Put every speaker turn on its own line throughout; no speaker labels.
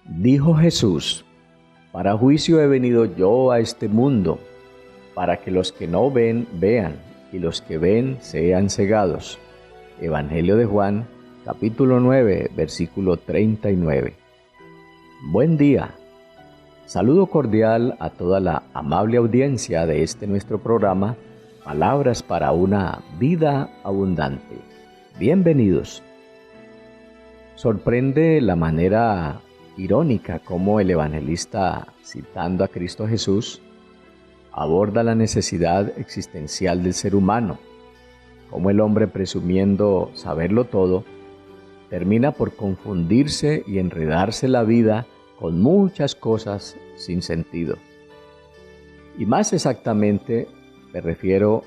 Dijo Jesús: para juicio he venido yo a este mundo, para que los que no ven, vean, y los que ven sean cegados. Evangelio de Juan, capítulo 9, versículo 39. Buen día. Saludo cordial a toda la amable audiencia de este nuestro programa, Palabras para una vida abundante. Bienvenidos. Sorprende la manera irónica como el evangelista, citando a Cristo Jesús, aborda la necesidad existencial del ser humano, como el hombre, presumiendo saberlo todo, termina por confundirse y enredarse la vida con muchas cosas sin sentido. Y más exactamente me refiero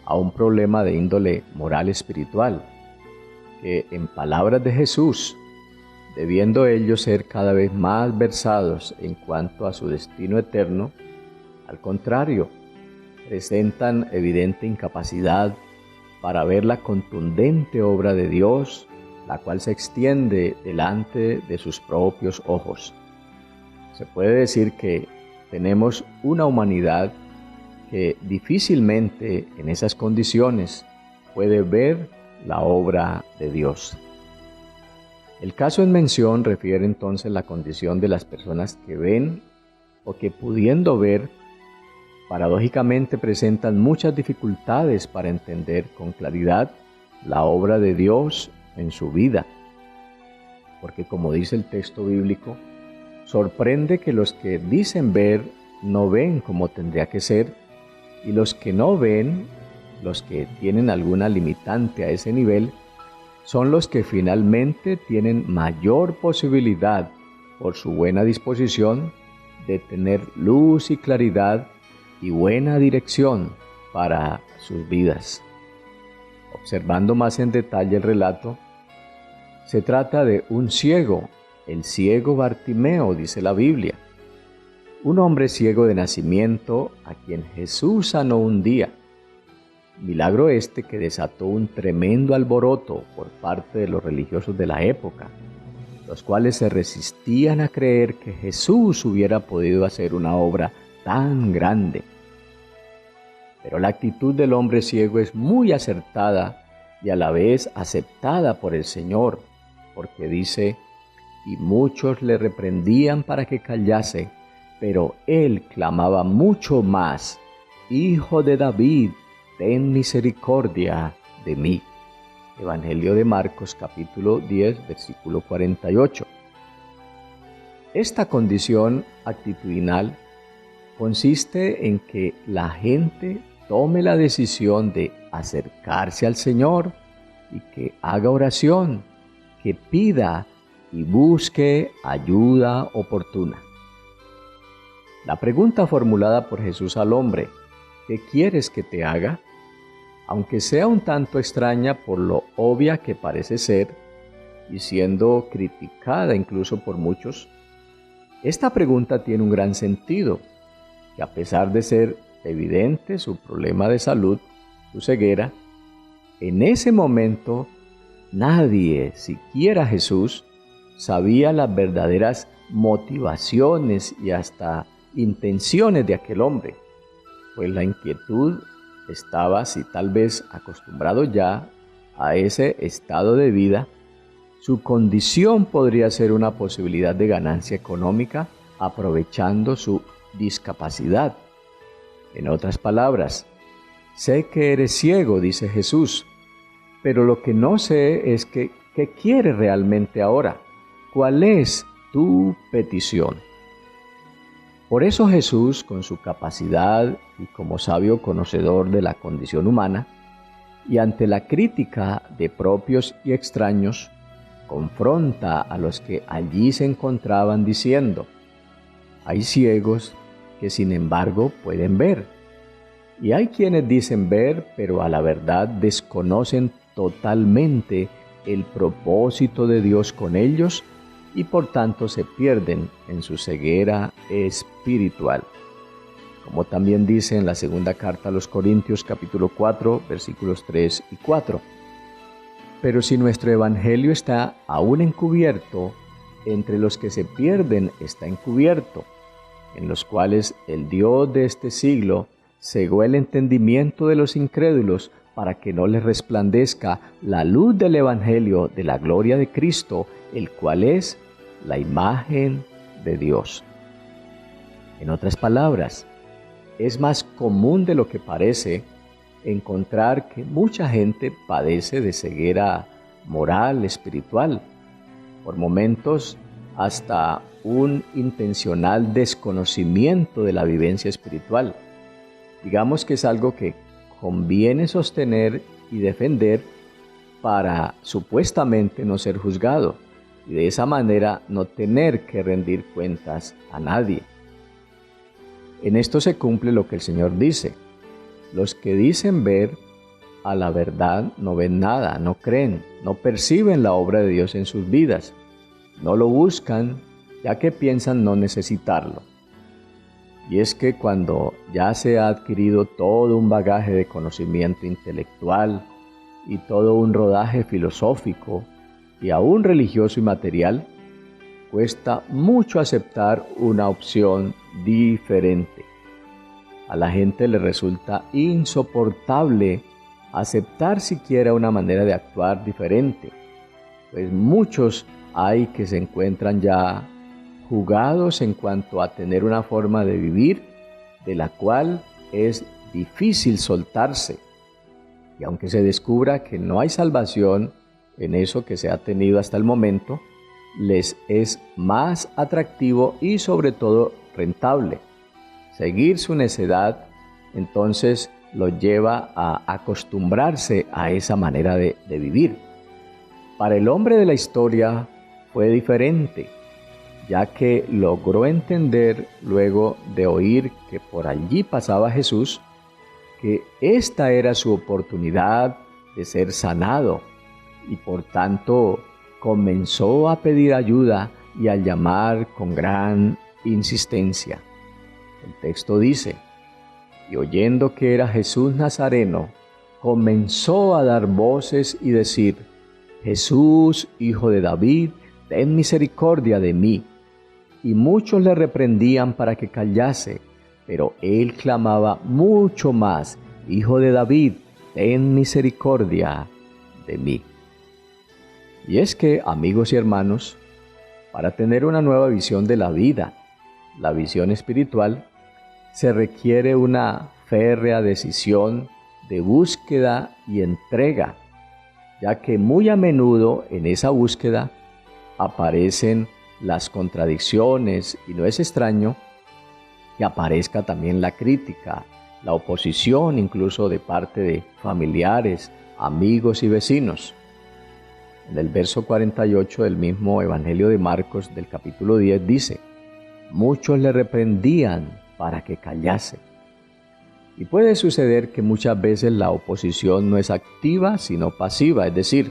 a un problema de índole moral espiritual, que en palabras de Jesús, debiendo ellos ser cada vez más versados en cuanto a su destino eterno, al contrario, presentan evidente incapacidad para ver la contundente obra de Dios, la cual se extiende delante de sus propios ojos. Se puede decir que tenemos una humanidad que difícilmente en esas condiciones puede ver la obra de Dios. El caso en mención refiere entonces la condición de las personas que ven o que, pudiendo ver, paradójicamente presentan muchas dificultades para entender con claridad la obra de Dios en su vida. Porque, como dice el texto bíblico, sorprende que los que dicen ver no ven como tendría que ser, y los que no ven, los que tienen alguna limitante a ese nivel, son los que finalmente tienen mayor posibilidad, por su buena disposición, de tener luz y claridad y buena dirección para sus vidas. Observando más en detalle el relato, se trata de un ciego, el ciego Bartimeo, dice la Biblia. Un hombre ciego de nacimiento a quien Jesús sanó un día. Milagro este que desató un tremendo alboroto por parte de los religiosos de la época, los cuales se resistían a creer que Jesús hubiera podido hacer una obra tan grande. Pero la actitud del hombre ciego es muy acertada y a la vez aceptada por el Señor, porque dice: y muchos le reprendían para que callase, pero él clamaba mucho más: Hijo de David, ten misericordia de mí. Evangelio de Marcos, capítulo 10, versículo 48. Esta condición actitudinal consiste en que la gente tome la decisión de acercarse al Señor y que haga oración, que pida y busque ayuda oportuna. La pregunta formulada por Jesús al hombre: ¿qué quieres que te haga?, aunque sea un tanto extraña por lo obvia que parece ser, y siendo criticada incluso por muchos, esta pregunta tiene un gran sentido, que a pesar de ser evidente su problema de salud, su ceguera, en ese momento nadie, siquiera Jesús, sabía las verdaderas motivaciones y hasta intenciones de aquel hombre, pues la inquietud estaba, si tal vez acostumbrado ya a ese estado de vida, su condición podría ser una posibilidad de ganancia económica aprovechando su discapacidad. En otras palabras, sé que eres ciego, dice Jesús, pero lo que no sé es que, ¿qué quieres realmente ahora? ¿Cuál es tu petición? Por eso Jesús, con su capacidad y como sabio conocedor de la condición humana, y ante la crítica de propios y extraños, confronta a los que allí se encontraban diciendo: hay ciegos que sin embargo pueden ver, y hay quienes dicen ver, pero a la verdad desconocen totalmente el propósito de Dios con ellos y por tanto se pierden en su ceguera espiritual. Como también dice en la segunda carta a los Corintios, capítulo 4, versículos 3 y 4. Pero si nuestro evangelio está aún encubierto, entre los que se pierden está encubierto, en los cuales el Dios de este siglo cegó el entendimiento de los incrédulos para que no les resplandezca la luz del Evangelio de la gloria de Cristo, el cual es la imagen de Dios. En otras palabras, es más común de lo que parece encontrar que mucha gente padece de ceguera moral, espiritual, por momentos hasta un intencional desconocimiento de la vivencia espiritual. Digamos que es algo que conviene sostener y defender para supuestamente no ser juzgado y de esa manera no tener que rendir cuentas a nadie. En esto se cumple lo que el Señor dice: los que dicen ver a la verdad no ven nada, no creen, no perciben la obra de Dios en sus vidas, no lo buscan, ya que piensan no necesitarlo. Y es que cuando ya se ha adquirido todo un bagaje de conocimiento intelectual y todo un rodaje filosófico y aún religioso y material, cuesta mucho aceptar una opción diferente. A la gente le resulta insoportable aceptar siquiera una manera de actuar diferente, pues muchos hay que se encuentran ya jugados en cuanto a tener una forma de vivir de la cual es difícil soltarse. Y aunque se descubra que no hay salvación en eso que se ha tenido hasta el momento, les es más atractivo y sobre todo rentable. Seguir su necedad entonces los lleva a acostumbrarse a esa manera de vivir. Para el hombre de la historia fue diferente, ya que logró entender luego de oír que por allí pasaba Jesús, que esta era su oportunidad de ser sanado y por tanto comenzó a pedir ayuda y a llamar con gran insistencia. El texto dice: y oyendo que era Jesús Nazareno, comenzó a dar voces y decir: Jesús, hijo de David, ten misericordia de mí. Y muchos le reprendían para que callase, pero él clamaba mucho más: Hijo de David, ten misericordia de mí. Y es que, amigos y hermanos, para tener una nueva visión de la vida, la visión espiritual, se requiere una férrea decisión de búsqueda y entrega, ya que muy a menudo en esa búsqueda aparecen las contradicciones y no es extraño que aparezca también la crítica, la oposición incluso de parte de familiares, amigos y vecinos. En el verso 48 del mismo Evangelio de Marcos del capítulo 10 dice: muchos le reprendían para que callase. Y puede suceder que muchas veces la oposición no es activa sino pasiva, es decir,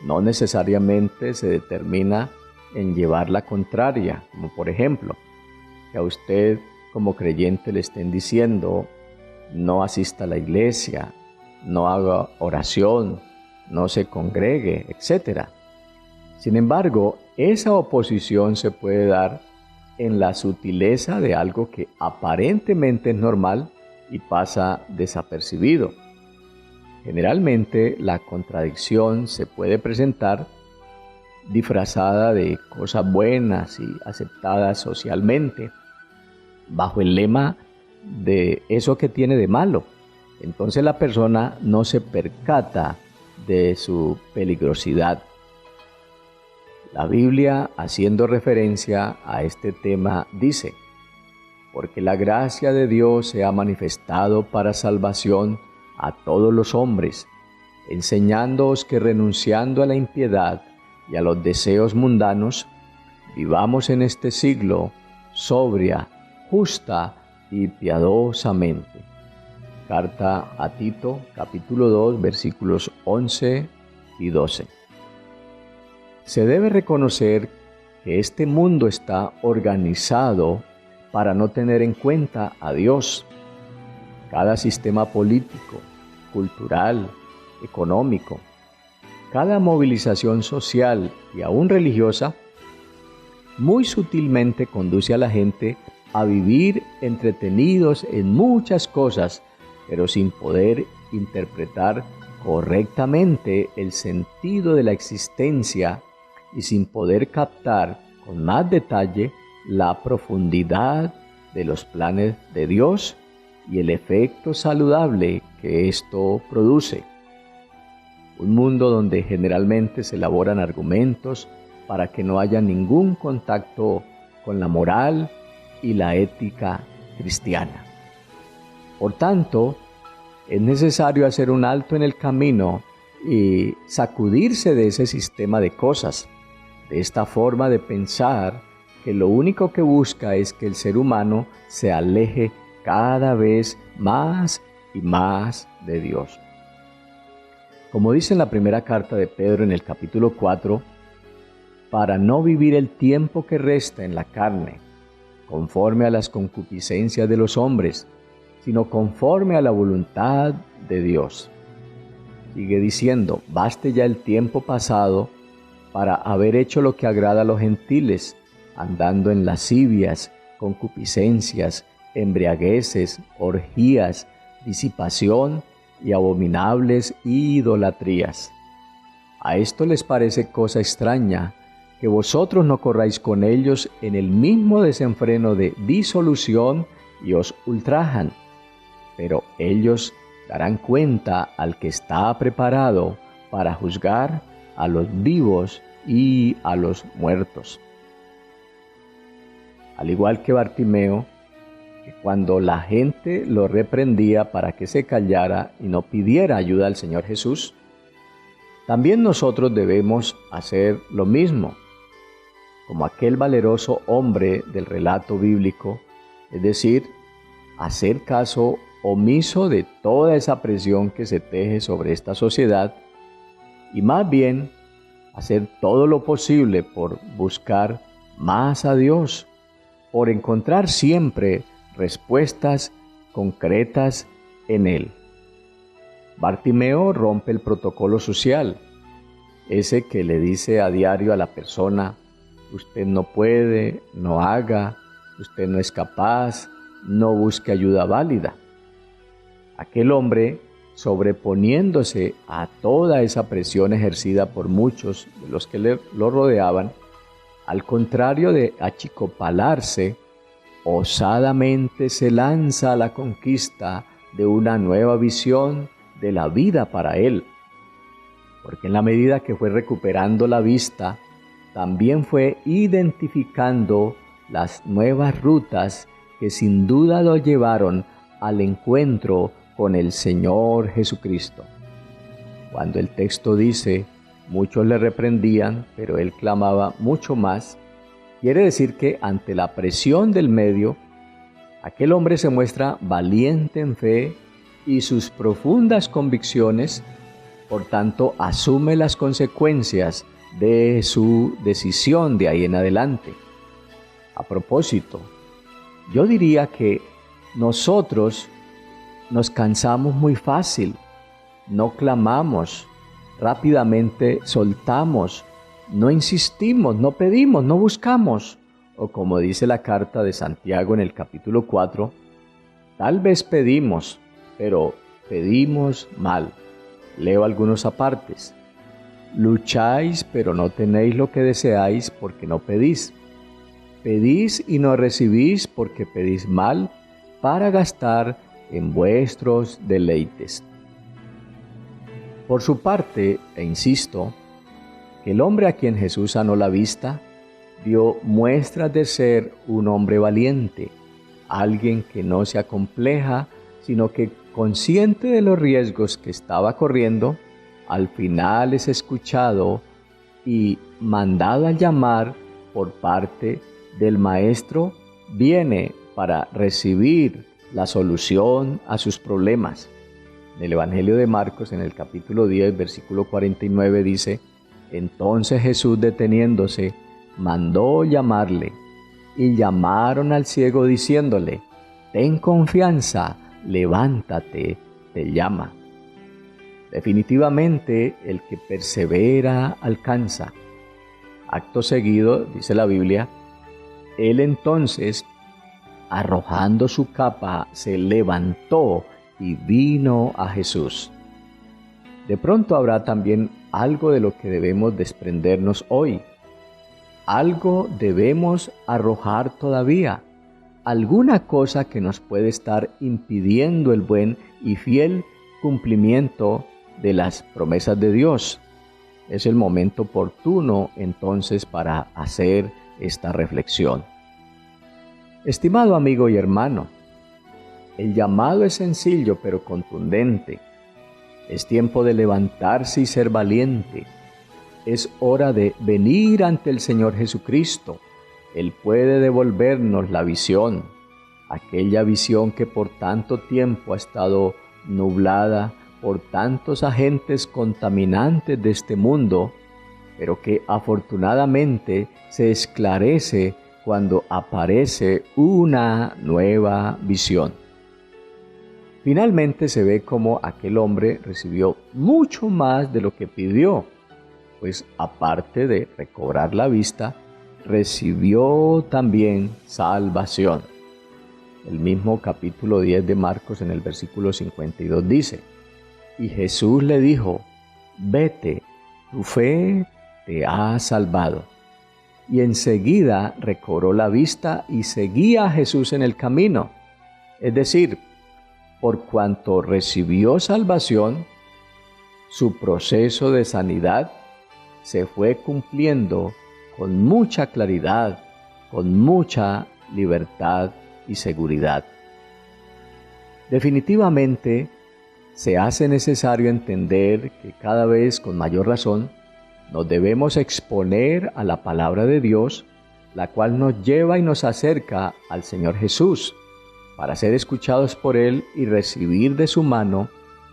no necesariamente se determina en llevar la contraria, como por ejemplo, que a usted como creyente le estén diciendo: no asista a la iglesia, no haga oración, no se congregue, etc. Sin embargo, esa oposición se puede dar en la sutileza de algo que aparentemente es normal y pasa desapercibido. Generalmente la contradicción se puede presentar disfrazada de cosas buenas y aceptadas socialmente, bajo el lema de eso que tiene de malo. Entonces la persona no se percata de su peligrosidad. La Biblia, haciendo referencia a este tema, dice: porque la gracia de Dios se ha manifestado para salvación a todos los hombres, enseñándoos que renunciando a la impiedad y a los deseos mundanos, vivamos en este siglo sobria, justa y piadosamente. Carta a Tito, capítulo 2, versículos 11 y 12. Se debe reconocer que este mundo está organizado para no tener en cuenta a Dios. Cada sistema político, cultural, económico, cada movilización social y aún religiosa muy sutilmente conduce a la gente a vivir entretenidos en muchas cosas, pero sin poder interpretar correctamente el sentido de la existencia y sin poder captar con más detalle la profundidad de los planes de Dios y el efecto saludable que esto produce. Un mundo donde generalmente se elaboran argumentos para que no haya ningún contacto con la moral y la ética cristiana. Por tanto, es necesario hacer un alto en el camino y sacudirse de ese sistema de cosas, de esta forma de pensar que lo único que busca es que el ser humano se aleje cada vez más y más de Dios. Como dice en la primera carta de Pedro en el capítulo 4, para no vivir el tiempo que resta en la carne, conforme a las concupiscencias de los hombres, sino conforme a la voluntad de Dios. Sigue diciendo, baste ya el tiempo pasado para haber hecho lo que agrada a los gentiles, andando en lascivias, concupiscencias, embriagueces, orgías, disipación y abominables idolatrías. A esto les parece cosa extraña que vosotros no corráis con ellos en el mismo desenfreno de disolución y os ultrajan, pero ellos darán cuenta al que está preparado para juzgar a los vivos y a los muertos. Al igual que Bartimeo, que cuando la gente lo reprendía para que se callara y no pidiera ayuda al Señor Jesús, también nosotros debemos hacer lo mismo, como aquel valeroso hombre del relato bíblico, es decir, hacer caso omiso de toda esa presión que se teje sobre esta sociedad y más bien hacer todo lo posible por buscar más a Dios, por encontrar siempre respuestas concretas en Él. Bartimeo rompe el protocolo social, ese que le dice a diario a la persona, usted no puede, no haga, usted no es capaz, no busque ayuda válida. Aquel hombre, sobreponiéndose a toda esa presión ejercida por muchos de los que lo rodeaban, al contrario de achicopalarse, osadamente se lanza a la conquista de una nueva visión de la vida para él. Porque en la medida que fue recuperando la vista, también fue identificando las nuevas rutas que sin duda lo llevaron al encuentro con el Señor Jesucristo. Cuando el texto dice, muchos le reprendían, pero él clamaba mucho más, quiere decir que ante la presión del medio, aquel hombre se muestra valiente en fe y sus profundas convicciones, por tanto, asume las consecuencias de su decisión de ahí en adelante. A propósito, yo diría que nosotros nos cansamos muy fácil, no clamamos, rápidamente soltamos, no insistimos, no pedimos, no buscamos. O como dice la carta de Santiago en el capítulo 4, tal vez pedimos, pero pedimos mal. Leo algunos apartes. Lucháis, pero no tenéis lo que deseáis porque no pedís. Pedís y no recibís porque pedís mal para gastar en vuestros deleites. Por su parte, e insisto, que el hombre a quien Jesús sanó la vista dio muestras de ser un hombre valiente, alguien que no se acompleja, sino que consciente de los riesgos que estaba corriendo, al final es escuchado y mandado a llamar por parte del Maestro, viene para recibir la solución a sus problemas. En el Evangelio de Marcos, en el capítulo 10, versículo 49, dice, entonces Jesús, deteniéndose, mandó llamarle, y llamaron al ciego diciéndole, ten confianza, levántate, te llama. Definitivamente, el que persevera alcanza. Acto seguido, dice la Biblia, Él entonces, arrojando su capa, se levantó y vino a Jesús. De pronto habrá también algo de lo que debemos desprendernos hoy. Algo debemos arrojar todavía. Alguna cosa que nos puede estar impidiendo el buen y fiel cumplimiento de las promesas de Dios. Es el momento oportuno entonces para hacer esta reflexión. Estimado amigo y hermano, el llamado es sencillo pero contundente. Es tiempo de levantarse y ser valiente. Es hora de venir ante el Señor Jesucristo. Él puede devolvernos la visión, aquella visión que por tanto tiempo ha estado nublada por tantos agentes contaminantes de este mundo, pero que afortunadamente se esclarece cuando aparece una nueva visión. Finalmente se ve como aquel hombre recibió mucho más de lo que pidió, pues aparte de recobrar la vista, recibió también salvación. El mismo capítulo 10 de Marcos en el versículo 52 dice: y Jesús le dijo: vete, tu fe te ha salvado. Y enseguida recobró la vista y seguía a Jesús en el camino. Es decir, por cuanto recibió salvación, su proceso de sanidad se fue cumpliendo con mucha claridad, con mucha libertad y seguridad. Definitivamente, se hace necesario entender que cada vez con mayor razón nos debemos exponer a la palabra de Dios, la cual nos lleva y nos acerca al Señor Jesús, para ser escuchados por Él y recibir de su mano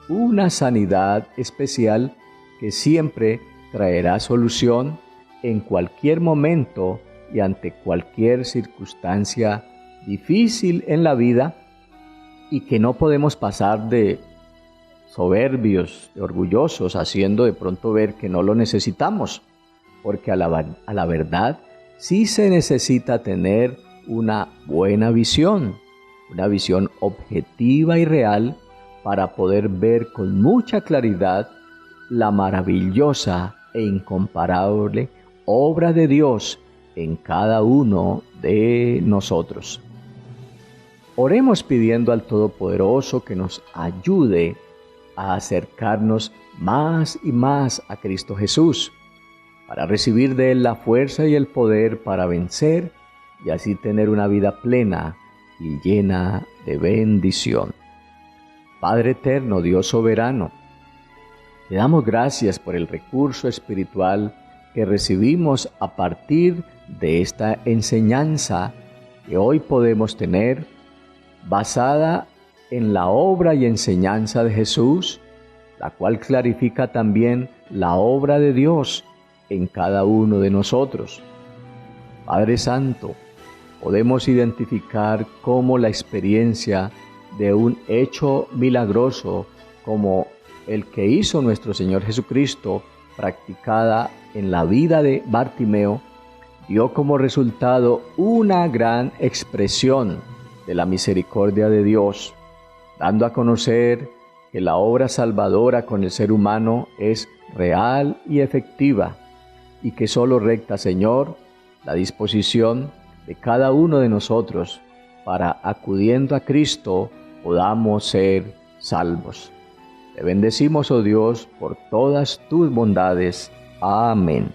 una sanidad especial que siempre traerá solución en cualquier momento y ante cualquier circunstancia difícil en la vida, y que no podemos pasar de soberbios, de orgullosos, haciendo de pronto ver que no lo necesitamos, porque a la verdad sí se necesita tener una buena visión, una visión objetiva y real para poder ver con mucha claridad la maravillosa e incomparable obra de Dios en cada uno de nosotros. Oremos pidiendo al Todopoderoso que nos ayude a acercarnos más y más a Cristo Jesús, para recibir de Él la fuerza y el poder para vencer y así tener una vida plena y llena de bendición. Padre eterno, Dios soberano, te damos gracias por el recurso espiritual que recibimos a partir de esta enseñanza que hoy podemos tener, basada en la obra y enseñanza de Jesús, la cual clarifica también la obra de Dios en cada uno de nosotros. Padre Santo, podemos identificar cómo la experiencia de un hecho milagroso como el que hizo nuestro Señor Jesucristo, practicada en la vida de Bartimeo, dio como resultado una gran expresión de la misericordia de Dios, dando a conocer que la obra salvadora con el ser humano es real y efectiva, y que solo recta, Señor, la disposición de cada uno de nosotros para, acudiendo a Cristo, podamos ser salvos. Te bendecimos, oh Dios, por todas tus bondades. Amén.